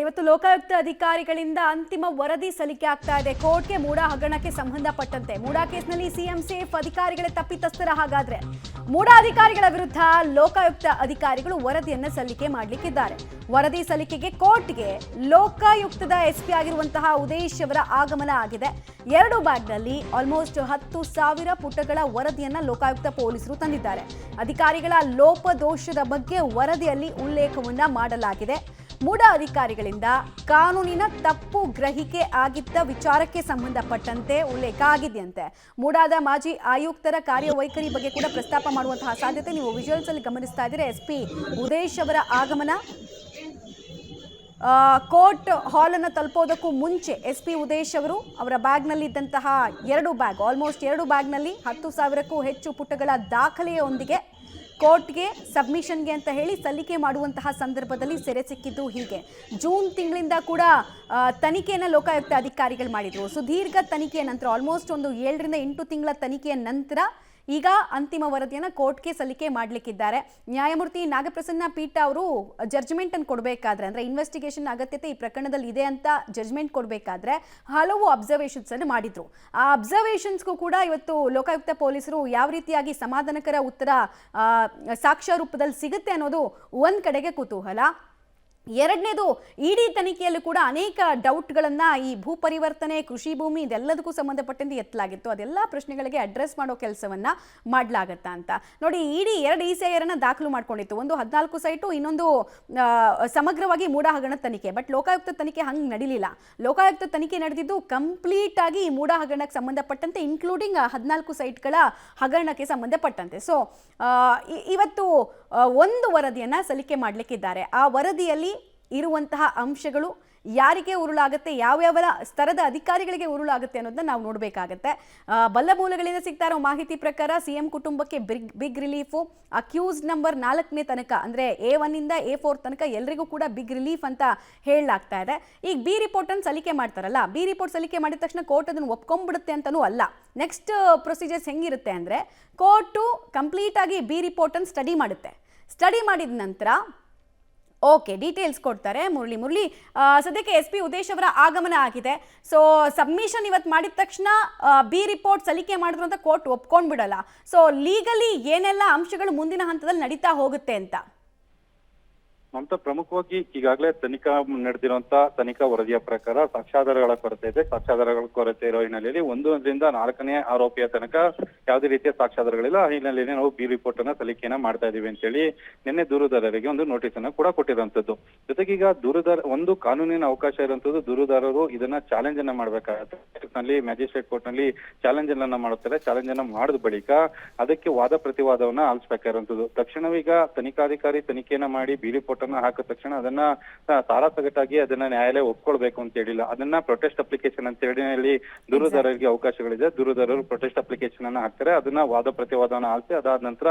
ಇವತ್ತು ಲೋಕಾಯುಕ್ತ ಅಧಿಕಾರಿಗಳಿಂದ ಅಂತಿಮ ವರದಿ ಸಲ್ಲಿಕೆ ಆಗ್ತಾ ಇದೆ ಕೋರ್ಟ್ಗೆ ಮೂಡಾ ಹಗರಣಕ್ಕೆ ಸಂಬಂಧಪಟ್ಟಂತೆ. ಮೂಡಾ ಕೇಸ್ನಲ್ಲಿ ಸಿಎಂ ಸೇಫ್ ಅಧಿಕಾರಿಗಳೇ ತಪ್ಪಿತಸ್ಥರ. ಹಾಗಾದ್ರೆ ಮೂಡಾ ಅಧಿಕಾರಿಗಳ ವಿರುದ್ಧ ಲೋಕಾಯುಕ್ತ ಅಧಿಕಾರಿಗಳು ವರದಿಯನ್ನ ಸಲ್ಲಿಕೆ ಮಾಡಲಿಕ್ಕಿದ್ದಾರೆ. ವರದಿ ಸಲ್ಲಿಕೆಗೆ ಕೋರ್ಟ್ಗೆ ಲೋಕಾಯುಕ್ತದ ಎಸ್ಪಿ ಆಗಿರುವಂತಹ ಉದೇಶ್ ಅವರ ಆಗಮನ ಆಗಿದೆ. 2 ಬ್ಯಾಗ್ನಲ್ಲಿ ಆಲ್ಮೋಸ್ಟ್ 10,000 ಪುಟಗಳ ವರದಿಯನ್ನ ಲೋಕಾಯುಕ್ತ ಪೊಲೀಸರು ತಂದಿದ್ದಾರೆ. ಅಧಿಕಾರಿಗಳ ಲೋಪದೋಷದ ಬಗ್ಗೆ ವರದಿಯಲ್ಲಿ ಉಲ್ಲೇಖವನ್ನ ಮಾಡಲಾಗಿದೆ. ಮೂಡಾ ಅಧಿಕಾರಿಗಳಿಂದ ಕಾನೂನಿನ ತಪ್ಪು ಗ್ರಹಿಕೆ ಆಗಿದ್ದ ವಿಚಾರಕ್ಕೆ ಸಂಬಂಧಪಟ್ಟಂತೆ ಉಲ್ಲೇಖ ಆಗಿದೆಯಂತೆ. ಮೂಡಾದ ಮಾಜಿ ಆಯುಕ್ತರ ಕಾರ್ಯವೈಖರಿ ಬಗ್ಗೆ ಕೂಡ ಪ್ರಸ್ತಾಪ ಮಾಡುವಂತಹ ಸಾಧ್ಯತೆ ನೀವು ವಿಜುವಲ್ಸ್ ಅಲ್ಲಿ ಗಮನಿಸ್ತಾ ಇದ್ದೀರಾ. ಎಸ್ಪಿ ಉದೇಶ್ ಅವರ ಆಗಮನ ಕೋರ್ಟ್ ಹಾಲ್ ಅನ್ನು ತಲುಪೋದಕ್ಕೂ ಮುಂಚೆ ಎಸ್ಪಿ ಉದೇಶ್ ಅವರು ಅವರ ಬ್ಯಾಗ್ನಲ್ಲಿ ಇದ್ದಂತಹ 2 ಬ್ಯಾಗ್ ಆಲ್ಮೋಸ್ಟ್ 2 ಬ್ಯಾಗ್ನಲ್ಲಿ 10,000ಕ್ಕೂ ಹೆಚ್ಚು ಪುಟಗಳ ದಾಖಲೆಯೊಂದಿಗೆ ಕೋರ್ಟ್ಗೆ ಸಬ್ಮಿಷನ್ಗೆ ಅಂತ ಹೇಳಿ ಸಲ್ಲಿಕೆ ಮಾಡುವಂತಹ ಸಂದರ್ಭದಲ್ಲಿ ಸೆರೆ ಸಿಕ್ಕಿದ್ದು. ಹೀಗೆ ಜೂನ್ ತಿಂಗಳಿಂದ ಕೂಡ ತನಿಖೆಯನ್ನು ಲೋಕಾಯುಕ್ತ ಅಧಿಕಾರಿಗಳು ಮಾಡಿದ್ರು. ಸುದೀರ್ಘ ತನಿಖೆಯ ನಂತರ ಆಲ್ಮೋಸ್ಟ್ ಒಂದು 7 ರಿಂದ 8 ತಿಂಗಳ ತನಿಖೆಯ ನಂತರ ಈಗ ಅಂತಿಮ ವರದಿಯನ್ನು ಕೋರ್ಟ್ಗೆ ಸಲ್ಲಿಕೆ ಮಾಡಲಿಕ್ಕಿದ್ದಾರೆ. ನ್ಯಾಯಮೂರ್ತಿ ನಾಗಪ್ರಸನ್ನ ಪೀಠ ಅವರು ಜಡ್ಜ್ಮೆಂಟ್ ಅನ್ನು ಕೊಡಬೇಕಾದ್ರೆ, ಅಂದ್ರೆ ಇನ್ವೆಸ್ಟಿಗೇಷನ್ ಅಗತ್ಯತೆ ಈ ಪ್ರಕರಣದಲ್ಲಿ ಇದೆ ಅಂತ ಜಡ್ಜ್ಮೆಂಟ್ ಕೊಡಬೇಕಾದ್ರೆ ಹಲವು ಅಬ್ಸರ್ವೇಷನ್ಸ್ ಅನ್ನು ಮಾಡಿದ್ರು. ಆ ಅಬ್ಸರ್ವೇಷನ್ಸ್ಗೂ ಕೂಡ ಇವತ್ತು ಲೋಕಾಯುಕ್ತ ಪೊಲೀಸರು ಯಾವ ರೀತಿಯಾಗಿ ಸಮಾಧಾನಕರ ಉತ್ತರ ಸಾಕ್ಷ್ಯ ರೂಪದಲ್ಲಿ ಸಿಗುತ್ತೆ ಅನ್ನೋದು ಒಂದ್ ಕಡೆಗೆ ಕುತೂಹಲ. ಎರಡನೇದು, ಇಡಿ ತನಿಖೆಯಲ್ಲೂ ಕೂಡ ಅನೇಕ ಡೌಟ್ಗಳನ್ನು ಈ ಭೂ ಪರಿವರ್ತನೆ, ಕೃಷಿ ಭೂಮಿ ಇದೆಲ್ಲದಕ್ಕೂ ಸಂಬಂಧಪಟ್ಟಂತೆ ಎತ್ತಲಾಗಿತ್ತು. ಅದೆಲ್ಲ ಪ್ರಶ್ನೆಗಳಿಗೆ ಅಡ್ರೆಸ್ ಮಾಡೋ ಕೆಲಸವನ್ನ ಮಾಡಲಾಗತ್ತಾ ಅಂತ ನೋಡಿ. ಇಡಿ 2 ECIR ಅನ್ನ ದಾಖಲು ಮಾಡ್ಕೊಂಡಿತ್ತು. ಒಂದು 14 ಸೈಟು, ಇನ್ನೊಂದು ಸಮಗ್ರವಾಗಿ ಮೂಡಾ ಹಗರಣ ತನಿಖೆ. ಬಟ್ ಲೋಕಾಯುಕ್ತ ತನಿಖೆ ಹಂಗೆ ನಡೀಲಿಲ್ಲ. ಲೋಕಾಯುಕ್ತ ತನಿಖೆ ನಡೆದಿದ್ದು ಕಂಪ್ಲೀಟ್ ಆಗಿ ಈ ಮೂಡಾ ಹಗರಣಕ್ಕೆ ಸಂಬಂಧಪಟ್ಟಂತೆ, ಇನ್ಕ್ಲೂಡಿಂಗ್ 14 ಸೈಟ್ಗಳ ಹಗರಣಕ್ಕೆ ಸಂಬಂಧಪಟ್ಟಂತೆ. ಸೊ ಇವತ್ತು ಒಂದು ವರದಿಯನ್ನ ಸಲ್ಲಿಕೆ ಮಾಡಲಿಕ್ಕಿದ್ದಾರೆ. ಆ ವರದಿಯಲ್ಲಿ ಇರುವಂತಹ ಅಂಶಗಳು ಯಾರಿಗೆ ಉರುಳಾಗುತ್ತೆ, ಯಾವ್ಯಾವ ಸ್ತರದ ಅಧಿಕಾರಿಗಳಿಗೆ ಉರುಳಾಗುತ್ತೆ ಅನ್ನೋದನ್ನ ನಾವು ನೋಡಬೇಕಾಗತ್ತೆ. ಬಲ್ಲ ಮೂಲಗಳಿಂದ ಸಿಗ್ತಾ ಇರೋ ಮಾಹಿತಿ ಪ್ರಕಾರ ಸಿಎಂ ಕುಟುಂಬಕ್ಕೆ ಬಿಗ್ ರಿಲೀಫು. ಅಕ್ಯೂಸ್ ನಂಬರ್ 4ನೇ ತನಕ, ಅಂದ್ರೆ A1 ಇಂದ A4 ತನಕ ಎಲ್ರಿಗೂ ಕೂಡ ಬಿಗ್ ರಿಲೀಫ್ ಅಂತ ಹೇಳಲಾಗ್ತಾ ಇದೆ. ಈಗ ಬಿ ರಿಪೋರ್ಟ್ ಅನ್ನು ಸಲ್ಲಿಕೆ ಮಾಡ್ತಾರಲ್ಲ, ಬಿ ರಿಪೋರ್ಟ್ ಸಲ್ಲಿಕೆ ಮಾಡಿದ ತಕ್ಷಣ ಕೋರ್ಟ್ ಅದನ್ನು ಒಪ್ಕೊಂಡ್ಬಿಡುತ್ತೆ ಅಂತನೂ ಅಲ್ಲ. ನೆಕ್ಸ್ಟ್ ಪ್ರೊಸೀಜರ್ಸ್ ಹೆಂಗಿರುತ್ತೆ ಅಂದ್ರೆ, ಕೋರ್ಟು ಕಂಪ್ಲೀಟ್ ಆಗಿ ಬಿ ರಿಪೋರ್ಟ್ ಅನ್ನು ಸ್ಟಡಿ ಮಾಡುತ್ತೆ. ಸ್ಟಡಿ ಮಾಡಿದ ನಂತರ ಓಕೆ ಡೀಟೇಲ್ಸ್ ಕೊಡ್ತಾರೆ. ಮುರಳಿ ಸದ್ಯಕ್ಕೆ ಎಸ್ಪಿ ಉದೇಶ್ ಅವರ ಆಗಮನ ಆಗಿದೆ. ಸೊ ಸಬ್ಮಿಷನ್ ಇವತ್ತು ಮಾಡಿದ ತಕ್ಷಣ ಬಿ ರಿಪೋರ್ಟ್ ಸಲ್ಲಿಕೆ ಮಾಡಿದ್ರು ಅಂತ ಕೋರ್ಟ್ ಒಪ್ಕೊಂಡ್ಬಿಡಲ್ಲ. ಸೊ ಲೀಗಲಿ ಏನೆಲ್ಲ ಅಂಶಗಳು ಮುಂದಿನ ಹಂತದಲ್ಲಿ ನಡೀತಾ ಹೋಗುತ್ತೆ ಅಂತ ಮಮತಾ, ಪ್ರಮುಖವಾಗಿ ಈಗಾಗಲೇ ತನಿಖಾ ನಡೆದಿರುವಂತ ತನಿಖಾ ವರದಿಯ ಪ್ರಕಾರ ಸಾಕ್ಷ್ಯಾಧಾರಗಳ ಕೊರತೆ ಇದೆ. ಸಾಕ್ಷ್ಯಾಧಾರಗಳ ಕೊರತೆ ಇರೋ ಹಿನ್ನೆಲೆಯಲ್ಲಿ 1ರಿಂದ 4ನೇ ಆರೋಪಿಯ ತನಕ ಯಾವುದೇ ರೀತಿಯ ಸಾಕ್ಷ್ಯಾಧಾರಗಳಿಲ್ಲ. ಆ ಹಿನ್ನೆಲೆಯಲ್ಲಿ ನಾವು ಬಿ ರಿಪೋರ್ಟ್ ಅನ್ನ ಸಲ್ಲಿಕೆಯನ್ನ ಮಾಡ್ತಾ ಇದೀವಿ ಅಂತ ಹೇಳಿ ನಿನ್ನೆ ದೂರುದಾರರಿಗೆ ಒಂದು ನೋಟಿಸ್ ಅನ್ನ ಕೂಡ ಕೊಟ್ಟಿರುವಂತದ್ದು. ಜೊತೆಗೆ ಈಗ ಒಂದು ಕಾನೂನಿನ ಅವಕಾಶ ಇರುವಂತದ್ದು, ದೂರುದಾರರು ಇದನ್ನ ಚಾಲೆಂಜ್ ಅನ್ನ ಮಾಡ್ಬೇಕಾಗತ್ತೆ. ಮ್ಯಾಜಿಸ್ಟ್ರೇಟ್ ಕೋರ್ಟ್ ನಲ್ಲಿ ಚಾಲೆಂಜ್ ಅನ್ನ ಮಾಡುತ್ತಾರೆ. ಚಾಲೆಂಜ್ ಅನ್ನ ಮಾಡಿದ ಬಳಿಕ ಅದಕ್ಕೆ ವಾದ ಪ್ರತಿವಾದವನ್ನ ಆಲಿಸಬೇಕಾಗಿರುವಂತದ್ದು. ತಕ್ಷಣವೀಗ ತನಿಖಾಧಿಕಾರಿ ತನಿಖೆಯನ್ನ ಮಾಡಿ ಬಿ ರಿಪೋರ್ಟ್ ಹಾಕಿದ ತಕ್ಷಣ ಅದನ್ನ ತಾರಾಸಗಟಾಗಿ ಅದನ್ನ ನ್ಯಾಯಾಲಯ ಒಪ್ಕೊಳ್ಬೇಕು ಅಂತ ಹೇಳಿಲ್ಲ. ಅದನ್ನ ಪ್ರೊಟೆಸ್ಟ್ ಅಪ್ಲಿಕೇಶನ್ ಅಂತ ಹೇಳಿ ದೂರುದಾರರಿಗೆ ಅವಕಾಶಗಳಿದೆ. ದೂರುದಾರರು ಪ್ರೊಟೆಸ್ಟ್ ಅಪ್ಲಿಕೇಶನ್ ಅನ್ನ ಹಾಕ್ತಾರೆ. ಅದನ್ನ ವಾದ ಪ್ರತಿವಾದವನ್ನ ಆಲಿಸಿ ಅದಾದ ನಂತರ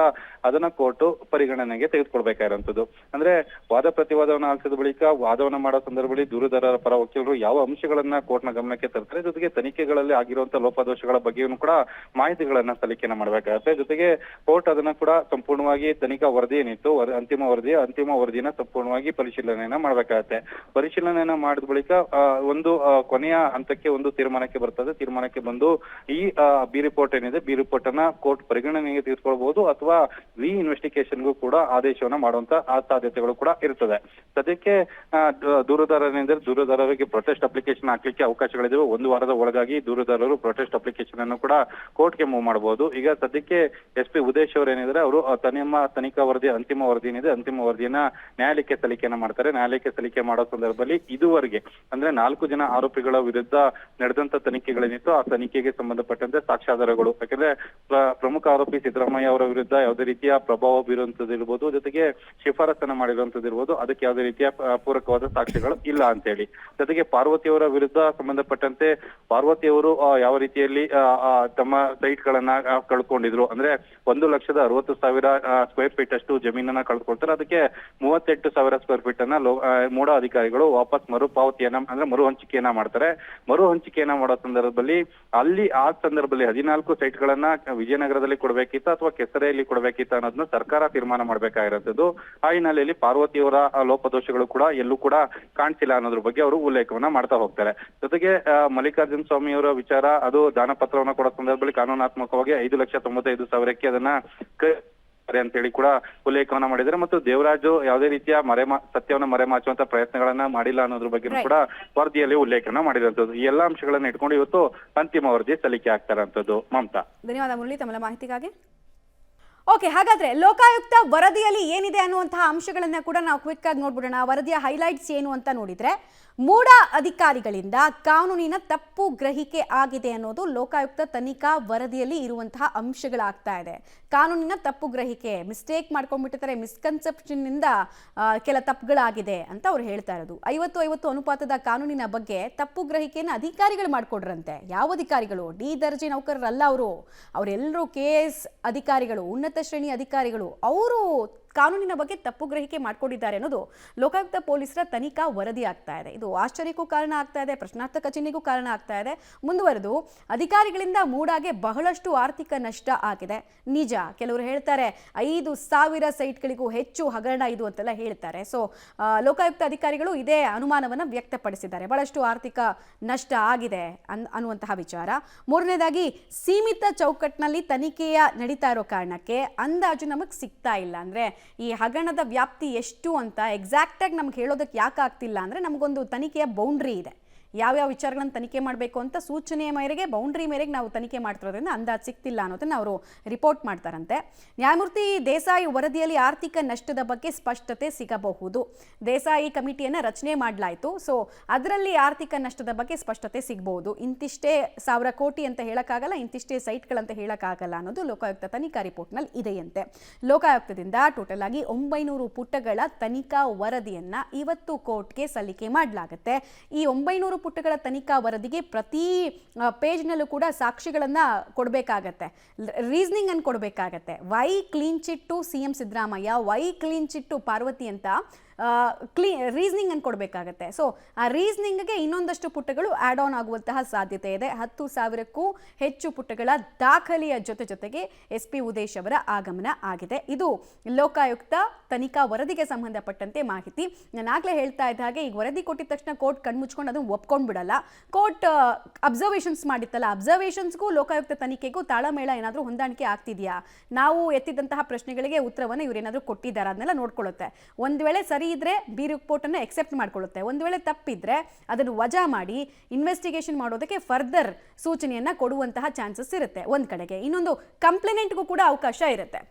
ಅದನ್ನ ಕೋರ್ಟ್ ಪರಿಗಣನೆಗೆ ತೆಗೆದುಕೊಳ್ಬೇಕಾಗಿರುವಂತದ್ದು. ಅಂದ್ರೆ ವಾದ ಪ್ರತಿವಾದವನ್ನ ಆಲಿಸಿದ ಬಳಿಕ ವಾದವನ್ನ ಮಾಡೋ ಸಂದರ್ಭದಲ್ಲಿ ದೂರುದಾರರ ಪರ ವಕೀಲರು ಯಾವ ಅಂಶಗಳನ್ನ ಕೋರ್ಟ್ನ ಗಮನಕ್ಕೆ ತರ್ತಾರೆ, ಜೊತೆಗೆ ತನಿಖೆಗಳಲ್ಲಿ ಆಗಿರುವಂತಹ ಲೋಪದೋಷಗಳ ಬಗ್ಗೆಯೂ ಕೂಡ ಮಾಹಿತಿಗಳನ್ನ ಸಲ್ಲಿಕೆಯನ್ನ ಮಾಡಬೇಕಾಗುತ್ತೆ. ಜೊತೆಗೆ ಕೋರ್ಟ್ ಅದನ್ನ ಕೂಡ ಸಂಪೂರ್ಣವಾಗಿ ತನಿಖಾ ವರದಿ ಏನಿತ್ತು, ಅಂತಿಮ ವರದಿನ ಸಂಪೂರ್ಣವಾಗಿ ಪರಿಶೀಲನೆಯನ್ನ ಮಾಡಬೇಕಾಗತ್ತೆ. ಪರಿಶೀಲನೆಯನ್ನ ಮಾಡಿದ ಬಳಿಕ ಒಂದು ಕೊನೆಯ ಹಂತಕ್ಕೆ ಒಂದು ತೀರ್ಮಾನಕ್ಕೆ ಬರ್ತದೆ. ತೀರ್ಮಾನಕ್ಕೆ ಬಂದು ಈ ಬಿ ರಿಪೋರ್ಟ್ ಏನಿದೆ, ಬಿ ರಿಪೋರ್ಟ್ ಅನ್ನ ಕೋರ್ಟ್ ಪರಿಗಣನೆಗೆ ತೆಗೆದುಕೊಳ್ಬಹುದು ಅಥವಾ ರೀ ಇನ್ವೆಸ್ಟಿಗೇಷನ್ಗೂ ಕೂಡ ಆದೇಶವನ್ನ ಮಾಡುವಂತ ಸಾಧ್ಯತೆಗಳು ಕೂಡ ಇರ್ತದೆ. ಸದ್ಯಕ್ಕೆ ದೂರುದಾರರಿಗೆ ಪ್ರೊಟೆಸ್ಟ್ ಅಪ್ಲಿಕೇಶನ್ ಹಾಕ್ಲಿಕ್ಕೆ ಅವಕಾಶಗಳಿದಾವೆ. 1 ವಾರದ ಒಳಗಾಗಿ ದೂರುದಾರರು ಪ್ರೊಟೆಸ್ಟ್ ಅಪ್ಲಿಕೇಶನ್ ಅನ್ನು ಕೂಡ ಕೋರ್ಟ್ಗೆ ಮೂವ್ ಮಾಡಬಹುದು. ಈಗ ಸದ್ಯಕ್ಕೆ ಎಸ್ಪಿ ಉದೇಶ್ ಅವರು ಏನಿದ್ದಾರೆ, ಅವರು ತನಿಖಾ ವರದಿ ಅಂತಿಮ ವರದಿ ಏನಿದೆ, ಅಂತಿಮ ವರದಿಯನ್ನ ನ್ಯಾಯಾಲಯಕ್ಕೆ ಸಲ್ಲಿಕೆಯನ್ನ ಮಾಡ್ತಾರೆ. ನ್ಯಾಯಾಲಯಕ್ಕೆ ಸಲ್ಲಿಕೆ ಮಾಡೋ ಸಂದರ್ಭದಲ್ಲಿ ಇದುವರೆಗೆ ಅಂದ್ರೆ 4 ಜನ ಆರೋಪಿಗಳ ವಿರುದ್ಧ ನಡೆದಂತ ತನಿಖೆಗಳೇನಿತ್ತು, ಆ ತನಿಖೆಗೆ ಸಂಬಂಧಪಟ್ಟಂತೆ ಸಾಕ್ಷ್ಯಾಧಾರಗಳು, ಯಾಕಂದ್ರೆ ಪ್ರಮುಖ ಆರೋಪಿ ಸಿದ್ದರಾಮಯ್ಯ ಅವರ ವಿರುದ್ಧ ಯಾವುದೇ ರೀತಿಯ ಪ್ರಭಾವ ಬೀರುವಂತದ್ದು ಇರ್ಬೋದು, ಜೊತೆಗೆ ಶಿಫಾರಸನ್ನ ಮಾಡಿರುವಂತದ್ದು ಇರ್ಬೋದು, ಅದಕ್ಕೆ ಯಾವುದೇ ರೀತಿಯ ಪೂರಕವಾದ ಸಾಕ್ಷ್ಯಗಳು ಇಲ್ಲ ಅಂತ ಹೇಳಿ. ಜೊತೆಗೆ ಪಾರ್ವತಿಯವರ ವಿರುದ್ಧ ಸಂಬಂಧಪಟ್ಟಂತೆ ಪಾರ್ವತಿಯವರು ಯಾವ ರೀತಿಯಲ್ಲಿ ತಮ್ಮ ಸೈಟ್ ಗಳನ್ನ ಕಳ್ಕೊಂಡಿದ್ರು, ಅಂದ್ರೆ 1,60,60,000 ಸ್ಕ್ವೇರ್ ಫೀಟ್ ಅಷ್ಟು ಜಮೀನನ್ನ ಕಳ್ಕೊಳ್ತಾರೆ. ಅದಕ್ಕೆ 38 8,000 ಸ್ಕ್ವೇರ್ ಫೀಟ್ ಅನ್ನ ಮೂಡಾ ಅಧಿಕಾರಿಗಳು ವಾಪಸ್ ಮರುಪಾವತಿಯನ್ನ ಅಂದ್ರೆ ಮರು ಹಂಚಿಕೆಯನ್ನ ಮಾಡ್ತಾರೆ. ಮರು ಹಂಚಿಕೆಯನ್ನ ಮಾಡೋ ಸಂದರ್ಭದಲ್ಲಿ ಆ ಸಂದರ್ಭದಲ್ಲಿ 14 ಸೈಟ್ಗಳನ್ನ ವಿಜಯನಗರದಲ್ಲಿ ಕೊಡ್ಬೇಕಿತ್ತ ಅಥವಾ ಕೆಸರೆಯಲ್ಲಿ ಕೊಡ್ಬೇಕಿತ್ತ ಅನ್ನೋದನ್ನ ಸರ್ಕಾರ ತೀರ್ಮಾನ ಮಾಡ್ಬೇಕಾಗಿರೋದು. ಆ ಹಿನ್ನೆಲೆಯಲ್ಲಿ ಪಾರ್ವತಿಯವರ ಲೋಪದೋಷಗಳು ಕೂಡ ಎಲ್ಲೂ ಕೂಡ ಕಾಣಿಸಿಲ್ಲ ಅನ್ನೋದ್ರ ಬಗ್ಗೆ ಅವರು ಉಲ್ಲೇಖವನ್ನ ಮಾಡ್ತಾ ಹೋಗ್ತಾರೆ. ಜೊತೆಗೆ ಮಲ್ಲಿಕಾರ್ಜುನ ಸ್ವಾಮಿ ಅವರ ವಿಚಾರ, ಅದು ದಾನ ಪತ್ರವನ್ನ ಕೊಡೋ ಸಂದರ್ಭದಲ್ಲಿ ಕಾನೂನಾತ್ಮಕವಾಗಿ 5,95,000ಕ್ಕೆ ಅದನ್ನ ಅಂತ ಹೇಳಿ ಕೂಡ ಉಲ್ಲೇಖವನ್ನ ಮಾಡಿದ್ದಾರೆ. ಮತ್ತು ದೇವರಾಜು ಯಾವುದೇ ರೀತಿಯ ಸತ್ಯವನ್ನ ಮರೆಮಾಚುವಂತ ಪ್ರಯತ್ನಗಳನ್ನ ಮಾಡಿಲ್ಲ ಅನ್ನೋದ್ರ ಬಗ್ಗೆ ಕೂಡ ವರದಿಯಲ್ಲಿ ಉಲ್ಲೇಖನ ಮಾಡಿರುವಂತದ್ದು. ಈ ಎಲ್ಲಾ ಅಂಶಗಳನ್ನ ಇಟ್ಕೊಂಡು ಇವತ್ತು ಅಂತಿಮ ವರದಿ ಸಲ್ಲಿಕೆ ಆಗ್ತಾರಂತದ್ದು. ಮಮತಾ, ಧನ್ಯವಾದ ಮುರಳಿ ತಮ್ಮ ಮಾಹಿತಿಗಾಗಿ. ಓಕೆ, ಹಾಗಾದ್ರೆ ಲೋಕಾಯುಕ್ತ ವರದಿಯಲ್ಲಿ ಏನಿದೆ ಅನ್ನುವಂತಹ ಅಂಶಗಳನ್ನ ಕೂಡ ನಾವು ಕ್ವಿಕ್ ಆಗಿ ನೋಡ್ಬಿಡೋಣ. ವರದಿಯ ಹೈಲೈಟ್ಸ್ ಏನು ಅಂತ ನೋಡಿದ್ರೆ, ಮೂಡಾ ಅಧಿಕಾರಿಗಳಿಂದ ಕಾನೂನಿನ ತಪ್ಪು ಗ್ರಹಿಕೆ ಆಗಿದೆ ಅನ್ನೋದು ಲೋಕಾಯುಕ್ತ ತನಿಖಾ ವರದಿಯಲ್ಲಿ ಇರುವಂತಹ ಅಂಶಗಳಾಗ್ತಾ ಇದೆ. ಕಾನೂನಿನ ತಪ್ಪು ಗ್ರಹಿಕೆ, ಮಿಸ್ಟೇಕ್ ಮಾಡ್ಕೊಂಡ್ಬಿಟ್ಟಿರ್ತಾರೆ, ಮಿಸ್ಕನ್ಸೆಪ್ಷನ್ ಇಂದ ಕೆಲ ತಪ್ಪುಗಳಾಗಿದೆ ಅಂತ ಅವ್ರು ಹೇಳ್ತಾ ಇರೋದು. 50-50 ಅನುಪಾತದ ಕಾನೂನಿನ ಬಗ್ಗೆ ತಪ್ಪು ಗ್ರಹಿಕೆಯನ್ನು ಅಧಿಕಾರಿಗಳು ಮಾಡ್ಕೊಡ್ರಂತೆ. ಯಾವ ಅಧಿಕಾರಿಗಳು? ಡಿ ದರ್ಜೆ ನೌಕರರಲ್ಲ ಅವರೆಲ್ಲರೂ KS ಅಧಿಕಾರಿಗಳು, ಉನ್ನತ ಶ್ರೇಣಿ ಅಧಿಕಾರಿಗಳು. ಅವರು ಕಾನೂನಿನ ಬಗ್ಗೆ ತಪ್ಪು ಗ್ರಹಿಕೆ ಮಾಡ್ಕೊಂಡಿದ್ದಾರೆ ಅನ್ನೋದು ಲೋಕಾಯುಕ್ತ ಪೊಲೀಸರ ತನಿಖಾ ವರದಿ ಆಗ್ತಾ ಇದೆ. ಇದು ಆಶ್ಚರ್ಯಕ್ಕೂ ಕಾರಣ ಆಗ್ತಾ ಇದೆ, ಪ್ರಶ್ನಾರ್ಥಕ ಚಿಹ್ನೆಗೂ ಕಾರಣ ಆಗ್ತಾ ಇದೆ. ಮುಂದುವರೆದು, ಅಧಿಕಾರಿಗಳಿಂದ ಮೂಡಾಗೆ ಬಹಳಷ್ಟು ಆರ್ಥಿಕ ನಷ್ಟ ಆಗಿದೆ. ನಿಜ, ಕೆಲವರು ಹೇಳ್ತಾರೆ 5,000 ಸೈಟ್ಗಳಿಗೂ ಹೆಚ್ಚು ಹಗರಣ ಇದು ಅಂತೆಲ್ಲ ಹೇಳ್ತಾರೆ. ಸೊ ಲೋಕಾಯುಕ್ತ ಅಧಿಕಾರಿಗಳು ಇದೇ ಅನುಮಾನವನ್ನು ವ್ಯಕ್ತಪಡಿಸಿದ್ದಾರೆ, ಬಹಳಷ್ಟು ಆರ್ಥಿಕ ನಷ್ಟ ಆಗಿದೆ ಅನ್ನುವಂತಹ ವಿಚಾರ. ಮೂರನೇದಾಗಿ, ಸೀಮಿತ ಚೌಕಟ್ಟಿನಲ್ಲಿ ತನಿಖೆಯ ನಡೀತಾ ಇರೋ ಕಾರಣಕ್ಕೆ ಅಂದಾಜು ನಮಗೆ ಸಿಗ್ತಾ ಇಲ್ಲ. ಅಂದ್ರೆ ಈ ಹಗರಣದ ವ್ಯಾಪ್ತಿ ಎಷ್ಟು ಅಂತ ಎಕ್ಸಾಕ್ಟ್ ಆಗಿ ನಮ್ಗೆ ಹೇಳೋದಕ್ಕೆ ಯಾಕೆ ಆಗ್ತಿಲ್ಲ ಅಂದ್ರೆ, ನಮಗೊಂದು ತನಿಖೆಯ ಬೌಂಡ್ರಿ ಇದೆ. ಯಾವ್ಯಾವ ವಿಚಾರಗಳನ್ನು ತನಿಖೆ ಮಾಡಬೇಕು ಅಂತ ಸೂಚನೆಯ ಮೇರೆಗೆ, ಬೌಂಡ್ರಿ ಮೇರೆಗೆ ನಾವು ತನಿಖೆ ಮಾಡ್ತಿರೋದ್ರಿಂದ ಅಂದಾಜು ಸಿಗ್ತಿಲ್ಲ ಅನ್ನೋದನ್ನ ಅವರು ರಿಪೋರ್ಟ್ ಮಾಡ್ತಾರಂತೆ. ನ್ಯಾಯಮೂರ್ತಿ ದೇಸಾಯಿ ವರದಿಯಲ್ಲಿ ಆರ್ಥಿಕ ನಷ್ಟದ ಬಗ್ಗೆ ಸ್ಪಷ್ಟತೆ ಸಿಗಬಹುದು. ದೇಸಾಯಿ ಕಮಿಟಿಯನ್ನು ರಚನೆ ಮಾಡಲಾಯಿತು. ಸೊ ಅದರಲ್ಲಿ ಆರ್ಥಿಕ ನಷ್ಟದ ಬಗ್ಗೆ ಸ್ಪಷ್ಟತೆ ಸಿಗಬಹುದು. ಇಂತಿಷ್ಟೇ 1,000 ಕೋಟಿ ಅಂತ ಹೇಳಕ್ಕಾಗಲ್ಲ, ಇಂತಿಷ್ಟೇ ಸೈಟ್ಗಳಂತ ಹೇಳಕ್ಕಾಗಲ್ಲ ಅನ್ನೋದು ಲೋಕಾಯುಕ್ತ ತನಿಖಾ ರಿಪೋರ್ಟ್ನಲ್ಲಿ ಇದೆಯಂತೆ. ಲೋಕಾಯುಕ್ತದಿಂದ ಟೋಟಲ್ ಆಗಿ 900 ಪುಟಗಳ ತನಿಖಾ ವರದಿಯನ್ನ ಇವತ್ತು ಕೋರ್ಟ್ಗೆ ಸಲ್ಲಿಕೆ ಮಾಡಲಾಗುತ್ತೆ. ಈ 900 ಪುಟಗಳ ತನಿಖಾ ವರದಿಗೆ ಪ್ರತಿ ಪೇಜ್ನಲ್ಲೂ ಕೂಡ ಸಾಕ್ಷಿಗಳನ್ನ ಕೊಡಬೇಕಾಗತ್ತೆ, ರೀಸನಿಂಗ್ ಅನ್ನು ಕೊಡಬೇಕಾಗತ್ತೆ. Why clean chit to CM Siddaramaiah, why clean chit to Parvathi ಅಂತ ರೀಸನಿಂಗ್ ಅನ್ನು ಕೊಡಬೇಕಾಗತ್ತೆ. ಸೊ ಆ ರೀಸನಿಂಗ್ಗೆ ಇನ್ನೊಂದಷ್ಟು ಪುಟಗಳು ಆಡ್ ಆನ್ ಆಗುವಂತಹ ಸಾಧ್ಯತೆ ಇದೆ. 10,000ಕ್ಕೂ ಹೆಚ್ಚು ಪುಟಗಳ ದಾಖಲೆಯ ಜೊತೆಗೆ SP ಉದೇಶ್ ಅವರ ಆಗಮನ ಆಗಿದೆ. ಇದು ಲೋಕಾಯುಕ್ತ ತನಿಖಾ ವರದಿಗೆ ಸಂಬಂಧಪಟ್ಟಂತೆ ಮಾಹಿತಿ. ನಾನು ಆಗ್ಲೇ ಹೇಳ್ತಾ ಇದ್ದ ಹಾಗೆ, ಈಗ ವರದಿ ಕೊಟ್ಟಿದ ತಕ್ಷಣ ಕೋರ್ಟ್ ಕಣ್ಮುಚ್ಕೊಂಡು ಅದನ್ನು ಒಪ್ಕೊಂಡು ಬಿಡಲ್ಲ. ಕೋರ್ಟ್ ಅಬ್ಸರ್ವೇಷನ್ಸ್ ಮಾಡಿತ್ತಲ್ಲ, ಅಬ್ಸರ್ವೇಷನ್ಸ್ಗೂ ಲೋಕಾಯುಕ್ತ ತನಿಖೆಗೂ ತಾಳಮೇಳ ಏನಾದರೂ ಹೊಂದಾಣಿಕೆ ಆಗ್ತಿದೆಯಾ, ನಾವು ಎತ್ತಿದಂತಹ ಪ್ರಶ್ನೆಗಳಿಗೆ ಉತ್ತರವನ್ನು ಇವರೇನಾದರೂ ಕೊಟ್ಟಿದ್ದಾರೆ, ಅದನ್ನೆಲ್ಲ ನೋಡ್ಕೊಳ್ಳುತ್ತೆ. ಒಂದು ವೇಳೆ ಸರಿ ಇದ್ರೆ ಬಿ ರಿಪೋರ್ಟ್ ಅನ್ನು ಎಕ್ಸೆಪ್ಟ್ ಮಾಡ್ಕೊಳ್ಳುತ್ತೆ, ಒಂದು ವೇಳೆ ತಪ್ಪಿದ್ರೆ ಅದನ್ನು ವಜಾ ಮಾಡಿ ಇನ್ವೆಸ್ಟಿಗೇಷನ್ ಮಾಡೋದಕ್ಕೆ ಫರ್ದರ್ ಸೂಚನೆಯನ್ನ ಕೊಡುವಂತಹ ಚಾನ್ಸಸ್ ಇರುತ್ತೆ ಒಂದ್ ಕಡೆಗೆ. ಇನ್ನೊಂದು, ಕಂಪ್ಲೇನೆಂಟ್ಗೂ ಕೂಡ ಅವಕಾಶ ಇರುತ್ತೆ.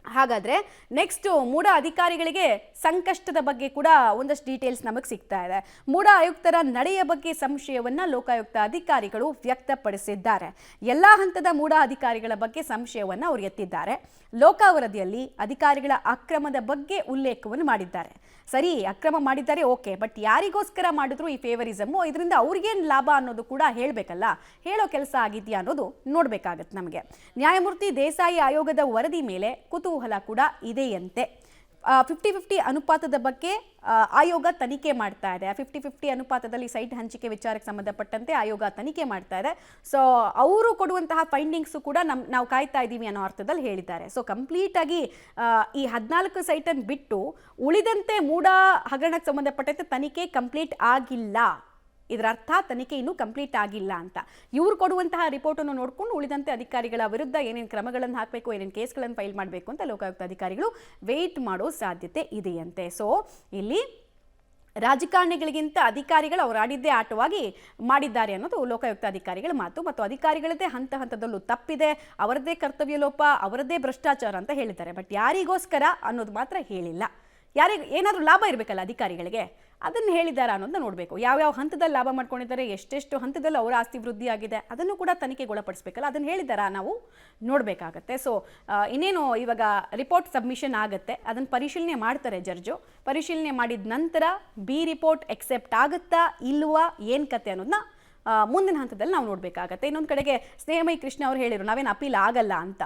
ಹಾಗಾದ್ರೆ ನೆಕ್ಸ್ಟ್, ಮೂಡಾ ಅಧಿಕಾರಿಗಳಿಗೆ ಸಂಕಷ್ಟದ ಬಗ್ಗೆ ಕೂಡ ಒಂದಷ್ಟು ಡೀಟೇಲ್ಸ್ ನಮಗೆ ಸಿಗ್ತಾ ಇದೆ. ಮೂಡಾ ಆಯುಕ್ತರ ನಡೆಯ ಬಗ್ಗೆ ಸಂಶಯವನ್ನ ಲೋಕಾಯುಕ್ತ ಅಧಿಕಾರಿಗಳು ವ್ಯಕ್ತಪಡಿಸಿದ್ದಾರೆ. ಎಲ್ಲಾ ಹಂತದ ಮೂಡಾ ಅಧಿಕಾರಿಗಳ ಬಗ್ಗೆ ಸಂಶಯವನ್ನ ಅವರು ಎತ್ತಿದ್ದಾರೆ. ಲೋಕಾ ವರದಿಯಲ್ಲಿ ಅಧಿಕಾರಿಗಳ ಅಕ್ರಮದ ಬಗ್ಗೆ ಉಲ್ಲೇಖವನ್ನು ಮಾಡಿದ್ದಾರೆ. ಸರಿ, ಅಕ್ರಮ ಮಾಡಿದ್ದಾರೆ, ಓಕೆ, ಬಟ್ ಯಾರಿಗೋಸ್ಕರ ಮಾಡಿದ್ರು ಈ ಫೇವರಿಸಮು, ಇದರಿಂದ ಅವ್ರಿಗೇನು ಲಾಭ ಅನ್ನೋದು ಕೂಡ ಹೇಳಬೇಕಲ್ಲ, ಹೇಳೋ ಕೆಲಸ ಆಗಿದೆಯಾ ಅನ್ನೋದು ನೋಡ್ಬೇಕಾಗತ್ತೆ ನಮಗೆ. ನ್ಯಾಯಮೂರ್ತಿ ದೇಸಾಯಿ ಆಯೋಗದ ವರದಿ ಮೇಲೆ ಕುತೂಹಲ ಕೂಡ ಇದೆಯಂತೆ. 50-50 ಅನುಪಾತದ ಬಗ್ಗೆ ಆಯೋಗ ತನಿಖೆ ಮಾಡ್ತಾ ಇದೆ. 50-50 ಅನುಪಾತದಲ್ಲಿ ಸೈಟ್ ಹಂಚಿಕೆ ವಿಚಾರಕ್ಕೆ ಸಂಬಂಧಪಟ್ಟಂತೆ ಆಯೋಗ ತನಿಖೆ ಮಾಡ್ತಾ ಇದೆ. ಸೊ ಅವರು ಕೊಡುವಂತಹ ಫೈಂಡಿಂಗ್ಸು ಕೂಡ ನಾವು ಕಾಯ್ತಾ ಇದ್ದೀವಿ ಅನ್ನೋ ಅರ್ಥದಲ್ಲಿ ಹೇಳಿದ್ದಾರೆ. ಸೊ ಕಂಪ್ಲೀಟ್ ಆಗಿ ಈ 14 ಸೈಟನ್ನು ಬಿಟ್ಟು ಉಳಿದಂತೆ ಮೂಡಾ ಹಗರಣಕ್ಕೆ ಸಂಬಂಧಪಟ್ಟಂತೆ ತನಿಖೆ ಕಂಪ್ಲೀಟ್ ಆಗಿಲ್ಲ. ಇದರ ಅರ್ಥ ತನಿಖೆ ಇನ್ನೂ ಕಂಪ್ಲೀಟ್ ಆಗಿಲ್ಲ ಅಂತ. ಇವ್ರು ಕೊಡುವಂತಹ ರಿಪೋರ್ಟನ್ನು ನೋಡಿಕೊಂಡು ಉಳಿದಂತೆ ಅಧಿಕಾರಿಗಳ ವಿರುದ್ಧ ಏನೇನು ಕ್ರಮಗಳನ್ನು ಹಾಕಬೇಕು, ಏನೇನು ಕೇಸ್ಗಳನ್ನು ಫೈಲ್ ಮಾಡಬೇಕು ಅಂತ ಲೋಕಾಯುಕ್ತ ಅಧಿಕಾರಿಗಳು ವೇಟ್ ಮಾಡೋ ಸಾಧ್ಯತೆ ಇದೆಯಂತೆ. ಸೊ ಇಲ್ಲಿ ರಾಜಕಾರಣಿಗಳಿಗಿಂತ ಅಧಿಕಾರಿಗಳು ಅವರು ಆಡಿದ್ದೇ ಆಟವಾಗಿ ಮಾಡಿದ್ದಾರೆ ಅನ್ನೋದು ಲೋಕಾಯುಕ್ತ ಅಧಿಕಾರಿಗಳ ಮಾತು. ಮತ್ತು ಅಧಿಕಾರಿಗಳದ್ದೇ ಹಂತದಲ್ಲೂ ತಪ್ಪಿದೆ, ಅವರದ್ದೇ ಕರ್ತವ್ಯ ಲೋಪ, ಅವರದ್ದೇ ಭ್ರಷ್ಟಾಚಾರ ಅಂತ ಹೇಳಿದ್ದಾರೆ. ಬಟ್ ಯಾರಿಗೋಸ್ಕರ ಅನ್ನೋದು ಮಾತ್ರ ಹೇಳಿಲ್ಲ. ಯಾರಿಗೆ ಏನಾದರೂ ಲಾಭ ಇರಬೇಕಲ್ಲ ಅಧಿಕಾರಿಗಳಿಗೆ, ಅದನ್ನು ಹೇಳಿದ್ದಾರೆ ಅನ್ನೋದನ್ನ ನೋಡಬೇಕು. ಯಾವ್ಯಾವ ಹಂತದಲ್ಲಿ ಲಾಭ ಮಾಡ್ಕೊಂಡಿದ್ದಾರೆ, ಎಷ್ಟೆಷ್ಟು ಹಂತದಲ್ಲಿ ಅವರ ಆಸ್ತಿ ವೃದ್ಧಿ ಆಗಿದೆ, ಅದನ್ನು ಕೂಡ ತನಿಖೆಗೊಳಪಡಿಸಬೇಕಲ್ಲ, ಅದನ್ನು ಹೇಳಿದ್ದಾರಾ ನಾವು ನೋಡಬೇಕಾಗತ್ತೆ. ಸೊ ಇನ್ನೇನು ಇವಾಗ ರಿಪೋರ್ಟ್ ಸಬ್ಮಿಷನ್ ಆಗುತ್ತೆ, ಅದನ್ನು ಪರಿಶೀಲನೆ ಮಾಡ್ತಾರೆ ಜಡ್ಜು. ಪರಿಶೀಲನೆ ಮಾಡಿದ ನಂತರ ಬಿ ರಿಪೋರ್ಟ್ ಎಕ್ಸೆಪ್ಟ್ ಆಗುತ್ತಾ ಇಲ್ವಾ, ಏನು ಕತೆ ಅನ್ನೋದನ್ನ ಮುಂದಿನ ಹಂತದಲ್ಲಿ ನಾವು ನೋಡಬೇಕಾಗತ್ತೆ. ಇನ್ನೊಂದು ಕಡೆಗೆ ಸ್ನೇಹಮಯಿ ಕೃಷ್ಣ ಅವರು ಹೇಳಿದ್ರು, ನಾವೇನು ಅಪೀಲ್ ಆಗಲ್ಲ ಅಂತ.